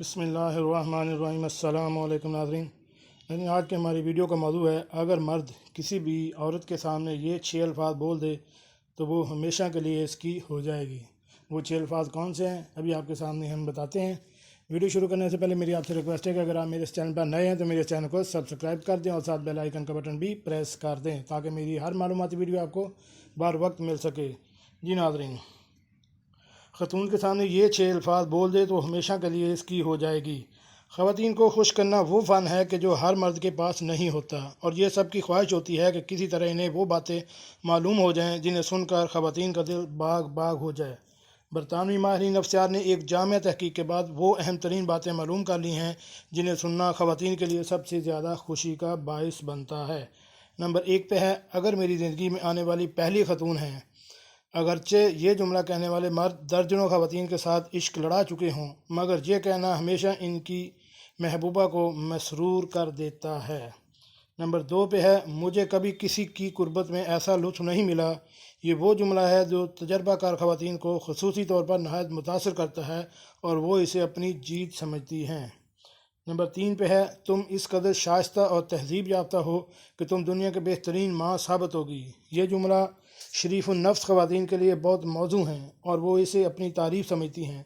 بسم اللہ الرحمن الرحیم۔ السلام علیکم ناظرین، آج کے ہماری ویڈیو کا موضوع ہے اگر مرد کسی بھی عورت کے سامنے یہ 6 الفاظ بول دے تو وہ ہمیشہ کے لیے اس کی ہو جائے گی۔ وہ 6 الفاظ کون سے ہیں ابھی آپ کے سامنے ہم بتاتے ہیں۔ ویڈیو شروع کرنے سے پہلے میری آپ سے ریکویسٹ ہے کہ اگر آپ میرے اس چینل پر نئے ہیں تو میرے چینل کو سبسکرائب کر دیں اور ساتھ بیل آئیکن کا بٹن بھی پریس کر دیں تاکہ میری ہر معلوماتی ویڈیو آپ کو بر وقت مل سکے۔ جی ناظرین، خاتون کے سامنے یہ 6 الفاظ بول دے تو ہمیشہ کے لیے اس کی ہو جائے گی۔ خواتین کو خوش کرنا وہ فن ہے کہ جو ہر مرد کے پاس نہیں ہوتا، اور یہ سب کی خواہش ہوتی ہے کہ کسی طرح انہیں وہ باتیں معلوم ہو جائیں جنہیں سن کر خواتین کا دل باغ باغ ہو جائے۔ برطانوی ماہرین نفسیات نے ایک جامع تحقیق کے بعد وہ اہم ترین باتیں معلوم کر لی ہیں جنہیں سننا خواتین کے لیے سب سے زیادہ خوشی کا باعث بنتا ہے۔ نمبر 1 پہ ہے، اگر میری زندگی میں آنے والی پہلی خاتون ہیں۔ اگرچہ یہ جملہ کہنے والے مرد درجنوں خواتین کے ساتھ عشق لڑا چکے ہوں، مگر یہ کہنا ہمیشہ ان کی محبوبہ کو مسرور کر دیتا ہے۔ نمبر 2 پہ ہے، مجھے کبھی کسی کی قربت میں ایسا لطف نہیں ملا۔ یہ وہ جملہ ہے جو تجربہ کار خواتین کو خصوصی طور پر نہایت متاثر کرتا ہے اور وہ اسے اپنی جیت سمجھتی ہیں۔ نمبر 3 پہ ہے، تم اس قدر شائستہ اور تہذیب یافتہ ہو کہ تم دنیا کے بہترین ماں ثابت ہوگی۔ یہ جملہ شریف النفس خواتین کے لیے بہت موزوں ہیں اور وہ اسے اپنی تعریف سمجھتی ہیں۔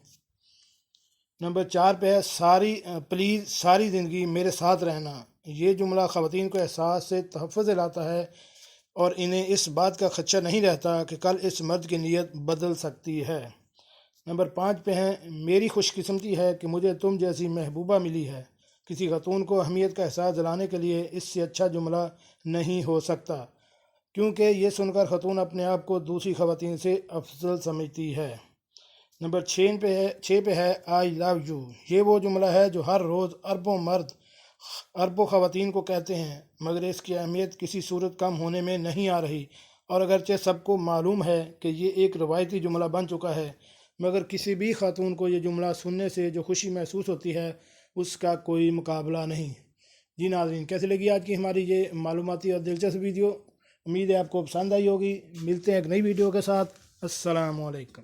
نمبر 4 پہ ہے، پلیز ساری زندگی میرے ساتھ رہنا۔ یہ جملہ خواتین کو احساس سے تحفظ لاتا ہے اور انہیں اس بات کا خدشہ نہیں رہتا کہ کل اس مرد کی نیت بدل سکتی ہے۔ نمبر 5 پہ ہے، میری خوش قسمتی ہے کہ مجھے تم جیسی محبوبہ ملی ہے۔ کسی خاتون کو اہمیت کا احساس دلانے کے لیے اس سے اچھا جملہ نہیں ہو سکتا، کیونکہ یہ سن کر خاتون اپنے آپ کو دوسری خواتین سے افضل سمجھتی ہے۔ نمبر 6 پہ ہے، آئی لو یو۔ یہ وہ جملہ ہے جو ہر روز اربوں خواتین کو کہتے ہیں، مگر اس کی اہمیت کسی صورت کم ہونے میں نہیں آ رہی۔ اور اگرچہ سب کو معلوم ہے کہ یہ ایک روایتی جملہ بن چکا ہے، مگر کسی بھی خاتون کو یہ جملہ سننے سے جو خوشی محسوس ہوتی ہے اس کا کوئی مقابلہ نہیں۔ جی ناظرین، کیسے لگی آج کی ہماری یہ معلوماتی اور دلچسپ ویڈیو؟ امید ہے آپ کو پسند آئی ہوگی۔ ملتے ہیں ایک نئی ویڈیو کے ساتھ۔ السلام علیکم۔